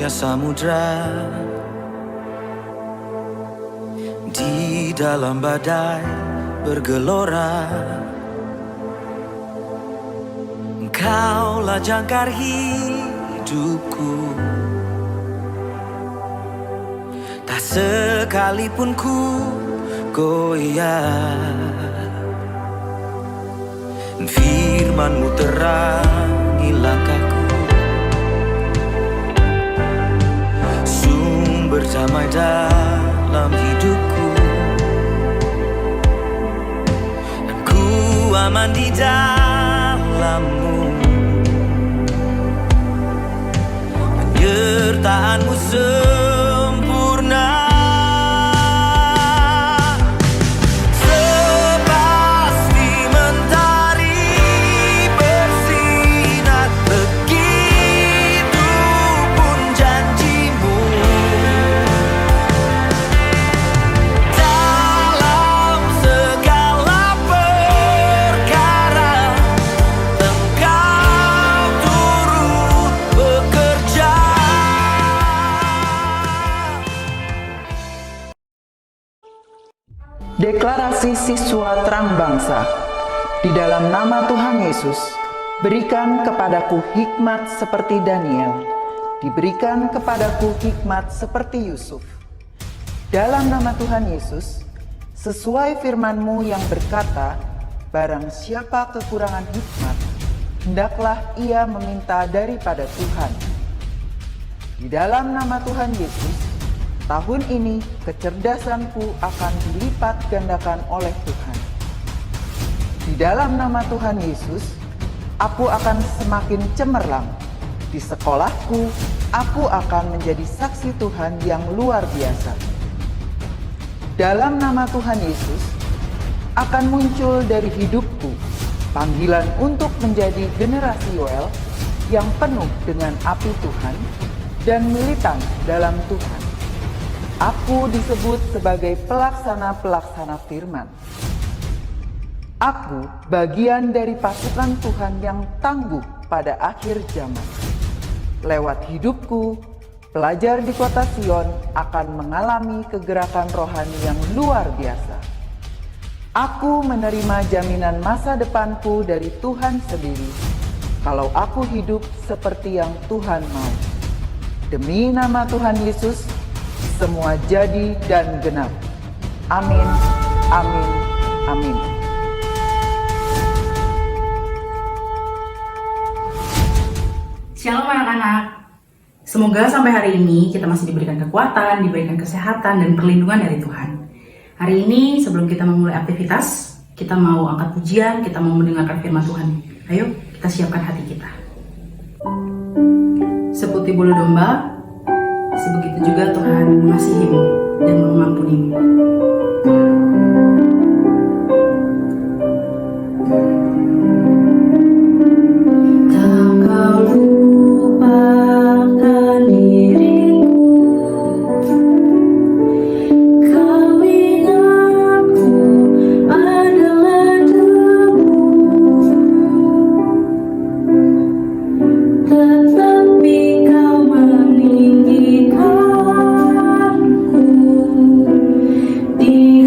ya samudra, di dalam badai bergelora. Engkaulah jangkar hidupku, tak sekalipun ku goyah. Firman-Mu terangi langkahku, sumber damai dalam hidupku, dan ku aman di dalam-Mu. Penyertaan-Mu sempurna, Deklarasi siswa terang bangsa. Di dalam nama Tuhan Yesus, berikan kepadaku hikmat seperti Daniel, diberikan kepadaku hikmat seperti Yusuf. Dalam nama Tuhan Yesus, sesuai firman-Mu yang berkata, barang siapa kekurangan hikmat, hendaklah ia meminta daripada Tuhan. Di dalam nama Tuhan Yesus, tahun ini kecerdasanku akan dilipat gandakan oleh Tuhan. Di dalam nama Tuhan Yesus, aku akan semakin cemerlang. Di sekolahku, aku akan menjadi saksi Tuhan yang luar biasa. Dalam nama Tuhan Yesus, akan muncul dari hidupku panggilan untuk menjadi generasi Yoel yang penuh dengan api Tuhan dan militan dalam Tuhan. Aku disebut sebagai pelaksana-pelaksana firman. Aku bagian dari pasukan Tuhan yang tangguh pada akhir zaman. Lewat hidupku, pelajar di kota Sion akan mengalami kegerakan rohani yang luar biasa. Aku menerima jaminan masa depanku dari Tuhan sendiri, kalau aku hidup seperti yang Tuhan mau. Demi nama Tuhan Yesus, semua jadi dan genap. Amin, amin, amin. Shalom anak-anak. Semoga sampai hari ini kita masih diberikan kekuatan, diberikan kesehatan dan perlindungan dari Tuhan. Hari ini sebelum kita memulai aktivitas, kita mau angkat pujian, kita mau mendengarkan firman Tuhan. Ayo kita siapkan hati kita. Seputih bulu domba, sebegitu juga Tuhan mengasihimu dan mengampunimu. Di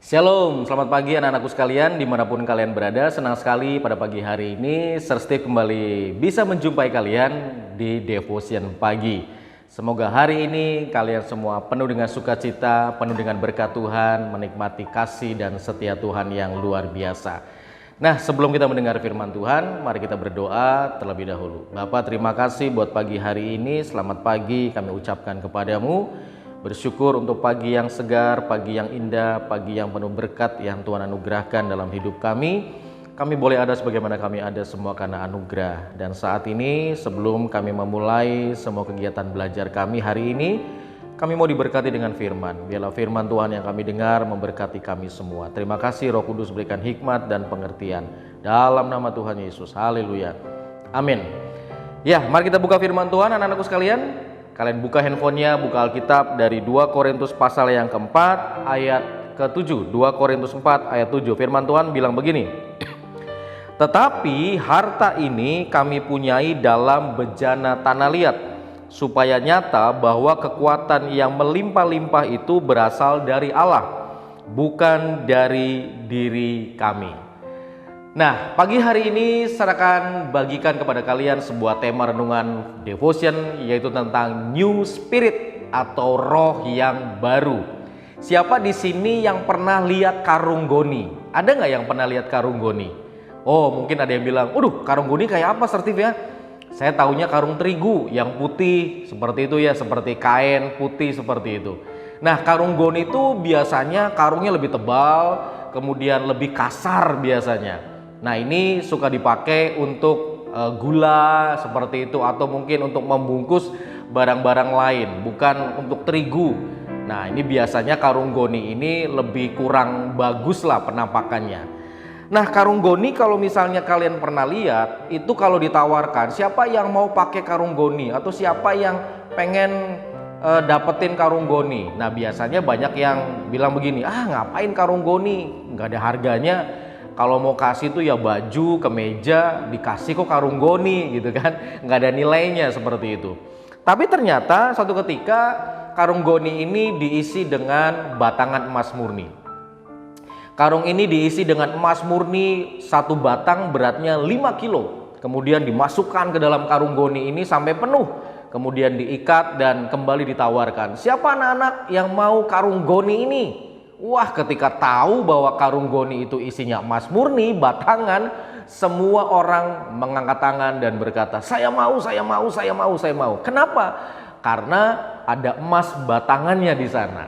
Shalom, selamat pagi anak-anakku sekalian dimanapun kalian berada. Senang sekali pada pagi hari ini Sir Steve kembali bisa menjumpai kalian di Devotion Pagi. Semoga hari ini kalian semua penuh dengan sukacita, penuh dengan berkat Tuhan, menikmati kasih dan setia Tuhan yang luar biasa. Nah, sebelum kita mendengar firman Tuhan, mari kita berdoa terlebih dahulu. Bapa, terima kasih buat pagi hari ini. Selamat pagi kami ucapkan kepadamu. Bersyukur untuk pagi yang segar, pagi yang indah, pagi yang penuh berkat yang Tuhan anugerahkan dalam hidup kami. Kami boleh ada sebagaimana kami ada semua karena anugerah. Dan saat ini sebelum kami memulai semua kegiatan belajar kami hari ini, kami mau diberkati dengan firman. Biarlah firman Tuhan yang kami dengar memberkati kami semua. Terima kasih Roh Kudus berikan hikmat dan pengertian. Dalam nama Tuhan Yesus. Haleluya. Amin. Ya, mari kita buka firman Tuhan anak-anakku sekalian. Kalian buka handphonenya, buka Alkitab dari 2 Korintus pasal yang keempat ayat ke-7. 2 Korintus 4 ayat 7. Firman Tuhan bilang begini. Tetapi harta ini kami punyai dalam bejana tanah liat, supaya nyata bahwa kekuatan yang melimpah-limpah itu berasal dari Allah, bukan dari diri kami. Nah, pagi hari ini saya akan bagikan kepada kalian sebuah tema renungan devotion, yaitu tentang New Spirit atau roh yang baru. Siapa di sini yang pernah lihat karung goni? Ada nggak yang pernah lihat karung goni? Oh, mungkin ada yang bilang, karung goni kayak apa, Sir Steve ya? Saya tahunya karung terigu yang putih seperti itu ya, seperti kain putih seperti itu. Nah, karung goni itu biasanya karungnya lebih tebal, kemudian lebih kasar biasanya. Nah, ini suka dipakai untuk gula seperti itu, atau mungkin untuk membungkus barang-barang lain, bukan untuk terigu. Nah, ini biasanya karung goni ini lebih kurang bagus lah penampakannya. Nah, karung goni kalau misalnya kalian pernah lihat, itu kalau ditawarkan, siapa yang mau pakai karung goni atau siapa yang pengen dapetin karung goni? Nah, biasanya banyak yang bilang begini, ngapain karung goni, nggak ada harganya. Kalau mau kasih tuh ya baju, kemeja, dikasih kok karung goni gitu kan, nggak ada nilainya seperti itu. Tapi ternyata suatu ketika karung goni ini diisi dengan batangan emas murni. Karung ini diisi dengan emas murni, satu batang beratnya 5 kilo. Kemudian dimasukkan ke dalam karung goni ini sampai penuh. Kemudian diikat dan kembali ditawarkan. Siapa anak-anak yang mau karung goni ini? Wah, ketika tahu bahwa karung goni itu isinya emas murni, batangan, semua orang mengangkat tangan dan berkata, saya mau, saya mau, saya mau, saya mau. Kenapa? Karena ada emas batangannya di sana.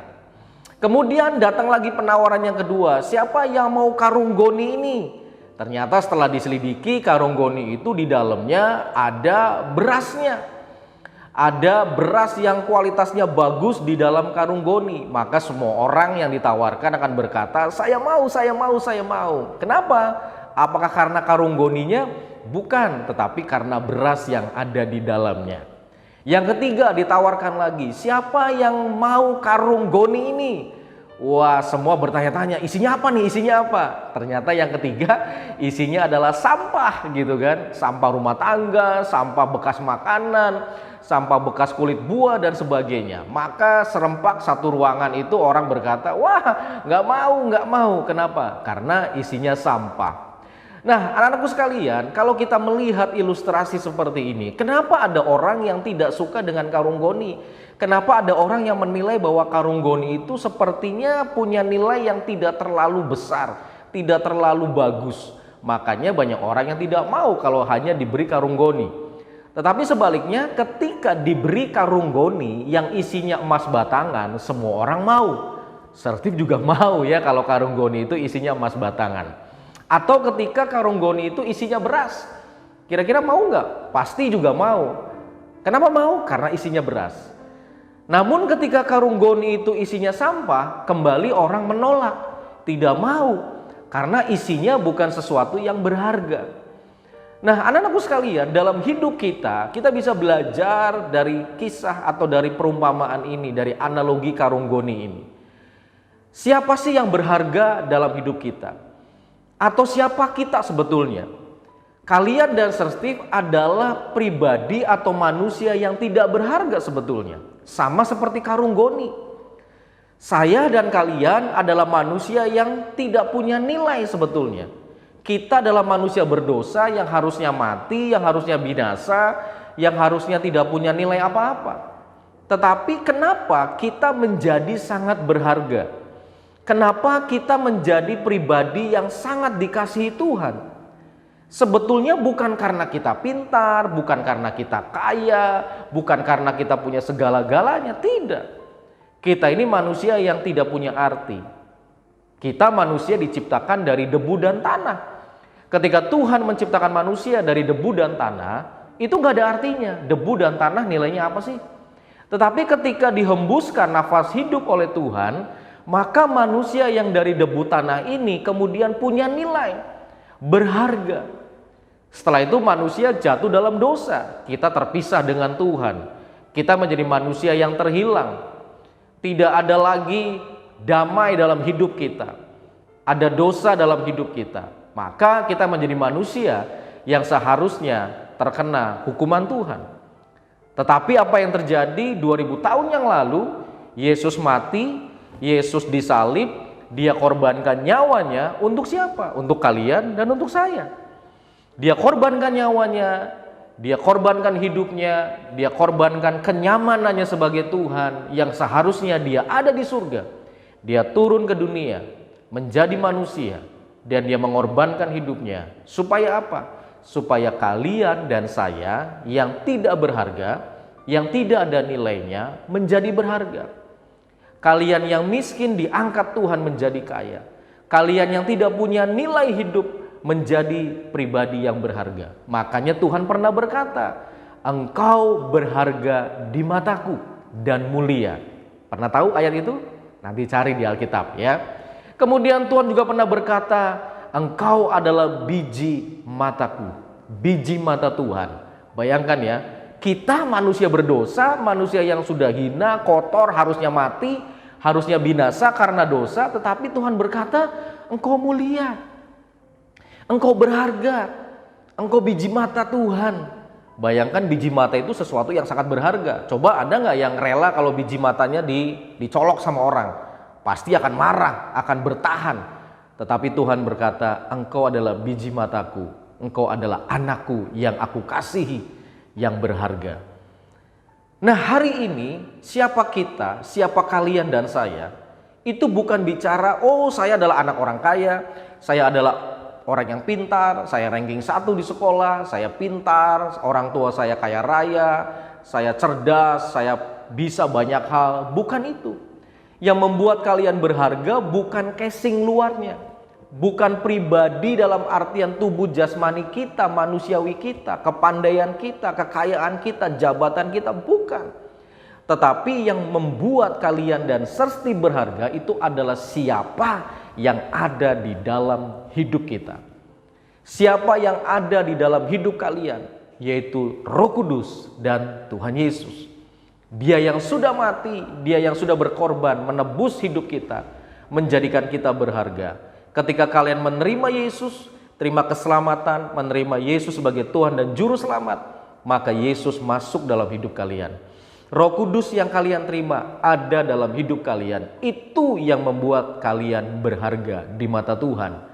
Kemudian datang lagi penawaran yang kedua, siapa yang mau karung goni ini? Ternyata setelah diselidiki, karung goni itu di dalamnya ada berasnya. Ada beras yang kualitasnya bagus di dalam karung goni. Maka semua orang yang ditawarkan akan berkata, saya mau, saya mau, saya mau. Kenapa? Apakah karena karung goninya? Bukan, tetapi karena beras yang ada di dalamnya. Yang ketiga ditawarkan lagi, siapa yang mau karung goni ini? Wah, semua bertanya-tanya, isinya apa nih, isinya apa? Ternyata yang ketiga isinya adalah sampah gitu kan. Sampah rumah tangga, sampah bekas makanan, sampah bekas kulit buah dan sebagainya. Maka serempak satu ruangan itu orang berkata, wah nggak mau. Kenapa? Karena isinya sampah. Nah, anak-anakku sekalian, kalau kita melihat ilustrasi seperti ini, kenapa ada orang yang tidak suka dengan karung goni? Kenapa ada orang yang menilai bahwa karung goni itu sepertinya punya nilai yang tidak terlalu besar, tidak terlalu bagus? Makanya banyak orang yang tidak mau kalau hanya diberi karung goni. Tetapi sebaliknya, ketika diberi karung goni yang isinya emas batangan, semua orang mau. Sir Steve juga mau ya kalau karung goni itu isinya emas batangan. Atau ketika karung goni itu isinya beras, kira-kira mau nggak? Pasti juga mau. Kenapa mau? Karena isinya beras. Namun ketika karung goni itu isinya sampah, kembali orang menolak, tidak mau, karena isinya bukan sesuatu yang berharga. Nah, anak-anakku sekalian, dalam hidup kita bisa belajar dari kisah atau dari perumpamaan ini, dari analogi karung goni ini. Siapa sih yang berharga dalam hidup kita? Atau siapa kita sebetulnya? Kalian dan Sir Steve adalah pribadi atau manusia yang tidak berharga sebetulnya. Sama seperti karung goni. Saya dan kalian adalah manusia yang tidak punya nilai sebetulnya. Kita adalah manusia berdosa yang harusnya mati, yang harusnya binasa, yang harusnya tidak punya nilai apa-apa. Tetapi kenapa kita menjadi sangat berharga? Kenapa kita menjadi pribadi yang sangat dikasihi Tuhan? Sebetulnya bukan karena kita pintar, bukan karena kita kaya, bukan karena kita punya segala-galanya, tidak. Kita ini manusia yang tidak punya arti. Kita manusia diciptakan dari debu dan tanah. Ketika Tuhan menciptakan manusia dari debu dan tanah, itu gak ada artinya. Debu dan tanah nilainya apa sih? Tetapi ketika dihembuskan nafas hidup oleh Tuhan, maka manusia yang dari debu tanah ini kemudian punya nilai, berharga. Setelah itu manusia jatuh dalam dosa, kita terpisah dengan Tuhan, kita menjadi manusia yang terhilang. Tidak ada lagi damai dalam hidup kita, ada dosa dalam hidup kita. Maka kita menjadi manusia yang seharusnya terkena hukuman Tuhan. Tetapi apa yang terjadi 2000 tahun yang lalu? Yesus mati, Yesus disalib, Dia korbankan nyawanya untuk siapa? Untuk kalian dan untuk saya. Dia korbankan nyawanya, Dia korbankan hidupnya, Dia korbankan kenyamanannya sebagai Tuhan yang seharusnya Dia ada di surga. Dia turun ke dunia, menjadi manusia, dan Dia mengorbankan hidupnya. Supaya apa? Supaya kalian dan saya yang tidak berharga, yang tidak ada nilainya, menjadi berharga. Kalian yang miskin diangkat Tuhan menjadi kaya. Kalian yang tidak punya nilai hidup menjadi pribadi yang berharga. Makanya Tuhan pernah berkata, engkau berharga di mataku dan mulia. Pernah tahu ayat itu? Nanti cari di Alkitab ya. Kemudian Tuhan juga pernah berkata, engkau adalah biji mataku, biji mata Tuhan. Bayangkan ya, kita manusia berdosa, manusia yang sudah hina, kotor, harusnya mati, harusnya binasa karena dosa. Tetapi Tuhan berkata, engkau mulia, engkau berharga, engkau biji mata Tuhan. Bayangkan biji mata itu sesuatu yang sangat berharga. Coba ada nggak yang rela kalau biji matanya dicolok sama orang? Pasti akan marah, akan bertahan. Tetapi Tuhan berkata, engkau adalah biji mataku, engkau adalah anakku yang aku kasihi, yang berharga. Nah hari ini siapa kita, siapa kalian dan saya, itu bukan bicara, oh saya adalah anak orang kaya, saya adalah orang yang pintar, saya ranking 1 di sekolah, saya pintar, orang tua saya kaya raya, saya cerdas, saya bisa banyak hal. Bukan itu. Yang membuat kalian berharga bukan casing luarnya, bukan pribadi dalam artian tubuh jasmani kita, manusiawi kita, kepandaian kita, kekayaan kita, jabatan kita, bukan. Tetapi yang membuat kalian dan Sersti berharga itu adalah siapa yang ada di dalam hidup kita. Siapa yang ada di dalam hidup kalian, yaitu Roh Kudus dan Tuhan Yesus. Dia yang sudah mati, Dia yang sudah berkorban menebus hidup kita, menjadikan kita berharga. Ketika kalian menerima Yesus, terima keselamatan, menerima Yesus sebagai Tuhan dan Juru Selamat, maka Yesus masuk dalam hidup kalian. Roh Kudus yang kalian terima ada dalam hidup kalian. Itu yang membuat kalian berharga di mata Tuhan.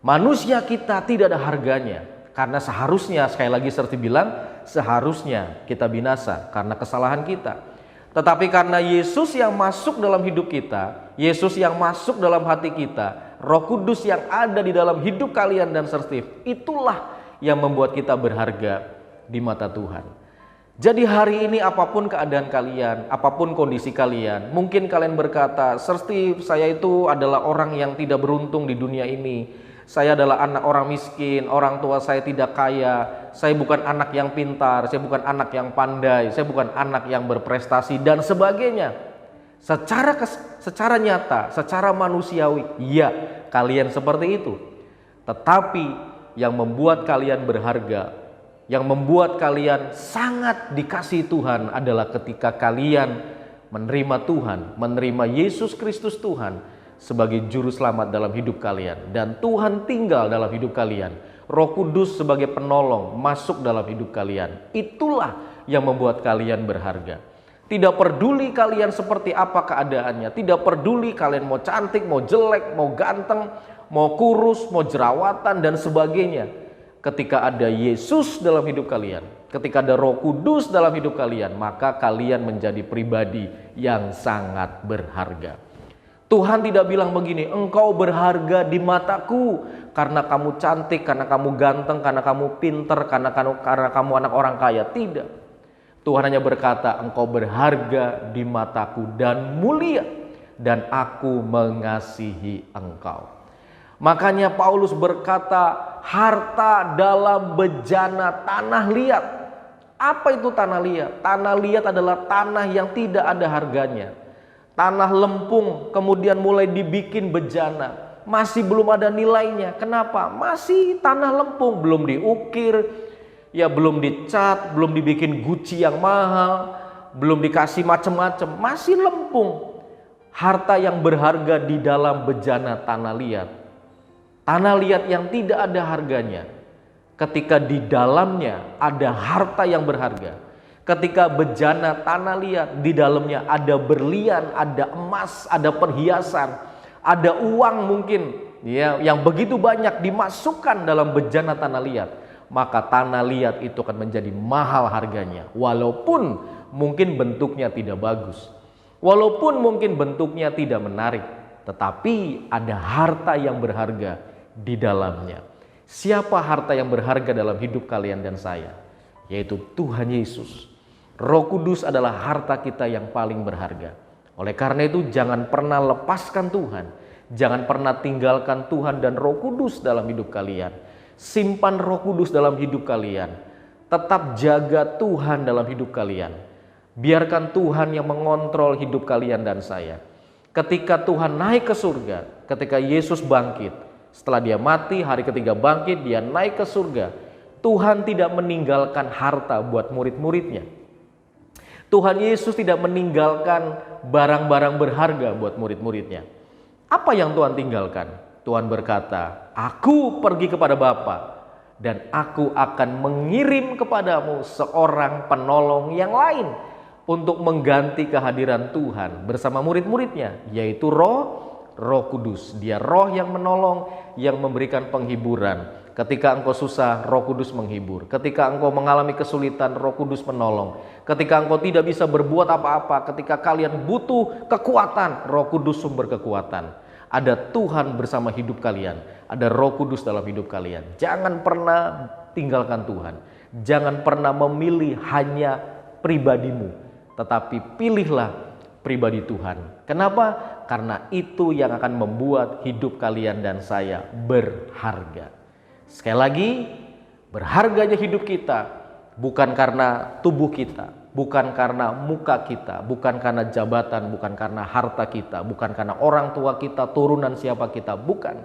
Manusia kita tidak ada harganya, karena seharusnya, sekali lagi Serti bilang, seharusnya kita binasa karena kesalahan kita. Tetapi karena Yesus yang masuk dalam hidup kita, Yesus yang masuk dalam hati kita, Roh Kudus yang ada di dalam hidup kalian dan Serti, itulah yang membuat kita berharga di mata Tuhan. Jadi hari ini apapun keadaan kalian, apapun kondisi kalian, mungkin kalian berkata, Serti, saya itu adalah orang yang tidak beruntung di dunia ini. Saya adalah anak orang miskin, orang tua saya tidak kaya, saya bukan anak yang pintar, saya bukan anak yang pandai, saya bukan anak yang berprestasi dan sebagainya. Secara nyata, secara manusiawi, ya kalian seperti itu. Tetapi yang membuat kalian berharga, yang membuat kalian sangat dikasihi Tuhan adalah ketika kalian menerima Tuhan, menerima Yesus Kristus Tuhan sebagai Juru Selamat dalam hidup kalian. Dan Tuhan tinggal dalam hidup kalian. Roh Kudus sebagai penolong masuk dalam hidup kalian. Itulah yang membuat kalian berharga. Tidak peduli kalian seperti apa keadaannya, tidak peduli kalian mau cantik, mau jelek, mau ganteng, mau kurus, mau jerawatan dan sebagainya. Ketika ada Yesus dalam hidup kalian, ketika ada Roh Kudus dalam hidup kalian, maka kalian menjadi pribadi yang sangat berharga. Tuhan tidak bilang begini, engkau berharga di mataku karena kamu cantik, karena kamu ganteng, karena kamu pinter, karena kamu anak orang kaya. Tidak. Tuhan hanya berkata, engkau berharga di mataku dan mulia, dan aku mengasihi engkau. Makanya Paulus berkata, harta dalam bejana tanah liat. Apa itu tanah liat? Tanah liat adalah tanah yang tidak ada harganya. Tanah lempung kemudian mulai dibikin bejana, masih belum ada nilainya. Kenapa? Masih tanah lempung, belum diukir, ya belum dicat, belum dibikin guci yang mahal, belum dikasih macam-macam, masih lempung. Harta yang berharga di dalam bejana tanah liat. Tanah liat yang tidak ada harganya. Ketika di dalamnya ada harta yang berharga. Ketika bejana tanah liat, di dalamnya ada berlian, ada emas, ada perhiasan, ada uang mungkin ya yang begitu banyak dimasukkan dalam bejana tanah liat. Maka tanah liat itu akan menjadi mahal harganya, walaupun mungkin bentuknya tidak bagus, walaupun mungkin bentuknya tidak menarik, tetapi ada harta yang berharga di dalamnya. Siapa harta yang berharga dalam hidup kalian dan saya? Yaitu Tuhan Yesus. Roh Kudus adalah harta kita yang paling berharga. Oleh karena itu jangan pernah lepaskan Tuhan, jangan pernah tinggalkan Tuhan dan Roh Kudus dalam hidup kalian. Simpan Roh Kudus dalam hidup kalian. Tetap jaga Tuhan dalam hidup kalian. Biarkan Tuhan yang mengontrol hidup kalian dan saya. Ketika Tuhan naik ke surga, ketika Yesus bangkit, setelah dia mati, hari ketiga bangkit, dia naik ke surga. Tuhan tidak meninggalkan harta buat murid-muridnya. Tuhan Yesus tidak meninggalkan barang-barang berharga buat murid-muridnya. Apa yang Tuhan tinggalkan? Tuhan berkata, aku pergi kepada Bapa dan aku akan mengirim kepadamu seorang penolong yang lain untuk mengganti kehadiran Tuhan bersama murid-muridnya, yaitu Roh Kudus. Dia roh yang menolong, yang memberikan penghiburan. Ketika engkau susah, Roh Kudus menghibur. Ketika engkau mengalami kesulitan, Roh Kudus menolong. Ketika engkau tidak bisa berbuat apa-apa, ketika kalian butuh kekuatan, Roh Kudus sumber kekuatan. Ada Tuhan bersama hidup kalian, ada Roh Kudus dalam hidup kalian. Jangan pernah tinggalkan Tuhan. Jangan pernah memilih hanya pribadimu, tetapi pilihlah pribadi Tuhan. Kenapa? Karena itu yang akan membuat hidup kalian dan saya berharga. Sekali lagi, berharganya hidup kita bukan karena tubuh kita, bukan karena muka kita, bukan karena jabatan, bukan karena harta kita, bukan karena orang tua kita, turunan siapa kita, bukan.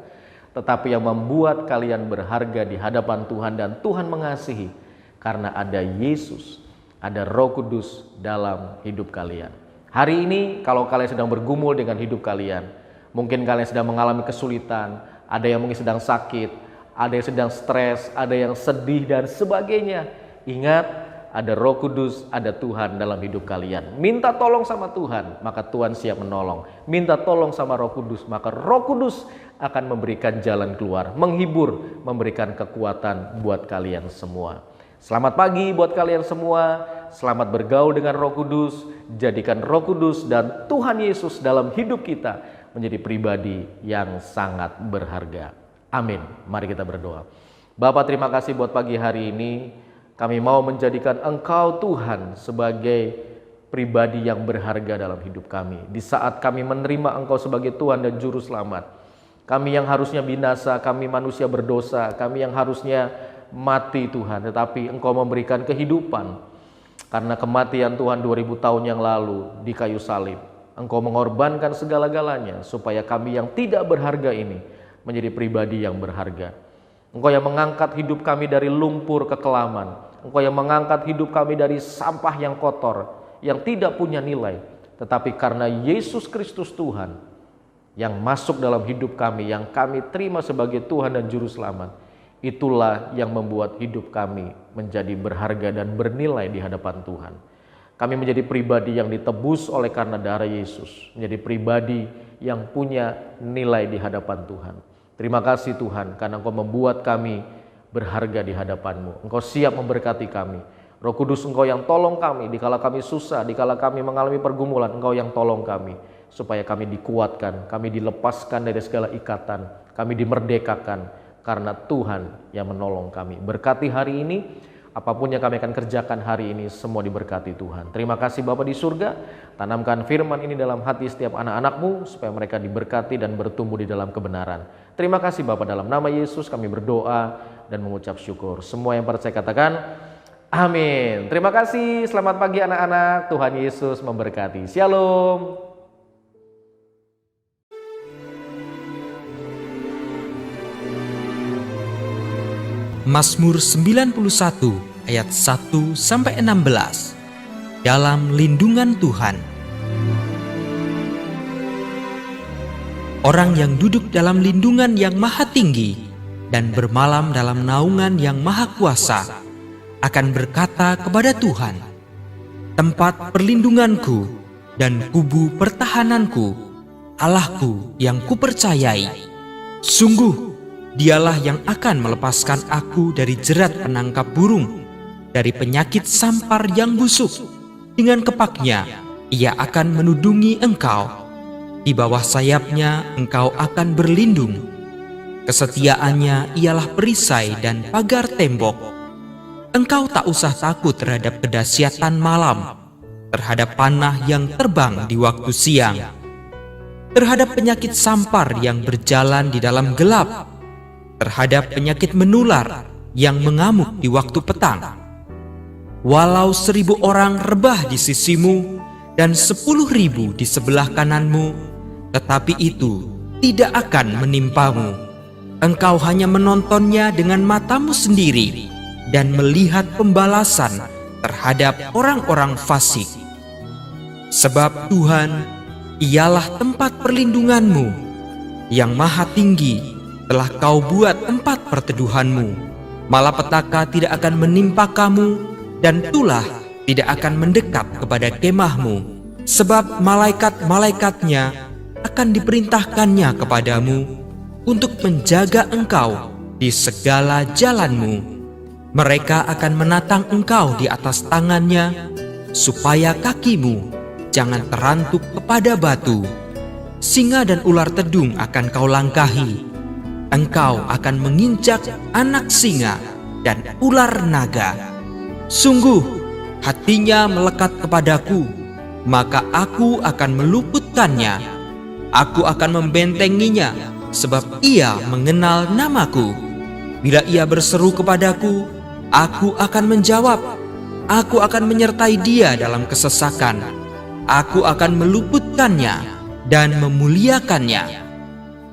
Tetapi yang membuat kalian berharga di hadapan Tuhan dan Tuhan mengasihi karena ada Yesus, ada Roh Kudus dalam hidup kalian. Hari ini kalau kalian sedang bergumul dengan hidup kalian, mungkin kalian sedang mengalami kesulitan, ada yang mungkin sedang sakit, ada yang sedang stres, ada yang sedih dan sebagainya. Ingat, ada Roh Kudus, ada Tuhan dalam hidup kalian. Minta tolong sama Tuhan, maka Tuhan siap menolong. Minta tolong sama Roh Kudus, maka Roh Kudus akan memberikan jalan keluar, menghibur, memberikan kekuatan buat kalian semua. Selamat pagi buat kalian semua. Selamat bergaul dengan Roh Kudus. Jadikan Roh Kudus dan Tuhan Yesus dalam hidup kita menjadi pribadi yang sangat berharga. Amin. Mari kita berdoa. Bapa, terima kasih buat pagi hari ini. Kami mau menjadikan Engkau Tuhan sebagai pribadi yang berharga dalam hidup kami. Di saat kami menerima Engkau sebagai Tuhan dan Juru Selamat, kami yang harusnya binasa, kami manusia berdosa, kami yang harusnya mati Tuhan, tetapi Engkau memberikan kehidupan. Karena kematian Tuhan 2000 tahun yang lalu di kayu salib, Engkau mengorbankan segala-galanya supaya kami yang tidak berharga ini menjadi pribadi yang berharga. Engkau yang mengangkat hidup kami dari lumpur kekelaman. Engkau yang mengangkat hidup kami dari sampah yang kotor, yang tidak punya nilai. Tetapi karena Yesus Kristus Tuhan yang masuk dalam hidup kami, yang kami terima sebagai Tuhan dan Juru Selamat, itulah yang membuat hidup kami menjadi berharga dan bernilai di hadapan Tuhan. Kami menjadi pribadi yang ditebus oleh karena darah Yesus, menjadi pribadi yang punya nilai di hadapan Tuhan. Terima kasih Tuhan, karena Engkau membuat kami berharga di hadapan-Mu. Engkau siap memberkati kami. Roh Kudus, Engkau yang tolong kami dikala kami susah, dikala kami mengalami pergumulan. Engkau yang tolong kami supaya kami dikuatkan, kami dilepaskan dari segala ikatan, kami dimerdekakan karena Tuhan yang menolong kami. Berkati hari ini, apapun yang kami akan kerjakan hari ini, semua diberkati Tuhan. Terima kasih Bapa di surga, tanamkan firman ini dalam hati setiap anak-anak-Mu supaya mereka diberkati dan bertumbuh di dalam kebenaran. Terima kasih Bapa, dalam nama Yesus kami berdoa dan mengucap syukur. Semua yang percaya katakan amin. Terima kasih, selamat pagi anak-anak, Tuhan Yesus memberkati. Shalom. Mazmur 91 ayat 1-16. Dalam lindungan Tuhan. Orang yang duduk dalam lindungan yang maha tinggi dan bermalam dalam naungan yang maha kuasa akan berkata kepada Tuhan, tempat perlindunganku dan kubu pertahananku, Allahku yang kupercayai. Sungguh Dialah yang akan melepaskan aku dari jerat penangkap burung, dari penyakit sampar yang busuk. Dengan kepaknya ia akan menudungi engkau. Di bawah sayapnya engkau akan berlindung. Kesetiaannya ialah perisai dan pagar tembok. Engkau tak usah takut terhadap kedahsyatan malam, terhadap panah yang terbang di waktu siang, terhadap penyakit sampar yang berjalan di dalam gelap, terhadap penyakit menular yang mengamuk di waktu petang. Walau 1000 orang rebah di sisimu dan 10.000 di sebelah kananmu, tetapi itu tidak akan menimpamu. Engkau hanya menontonnya dengan matamu sendiri dan melihat pembalasan terhadap orang-orang fasik. Sebab Tuhan ialah tempat perlindunganmu, yang maha tinggi telah kau buat tempat perteduhanmu. Malapetaka tidak akan menimpa kamu, dan tulah tidak akan mendekat kepada kemahmu. Sebab malaikat-malaikatnya akan diperintahkannya kepadamu untuk menjaga engkau di segala jalanmu. Mereka akan menatang engkau di atas tangannya, supaya kakimu jangan terantuk kepada batu. Singa dan ular tedung akan kau langkahi. Engkau akan menginjak anak singa dan ular naga. Sungguh hatinya melekat kepadaku, maka aku akan meluputkannya. Aku akan membentenginya, sebab ia mengenal namaku. Bila ia berseru kepadaku, aku akan menjawab. Aku akan menyertai dia dalam kesesakan. Aku akan meluputkannya dan memuliakannya.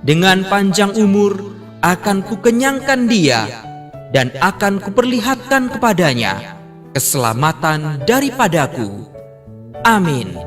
Dengan panjang umur akan kukenyangkan dia, dan akan kuperlihatkan kepadanya keselamatan daripadaku. Amin.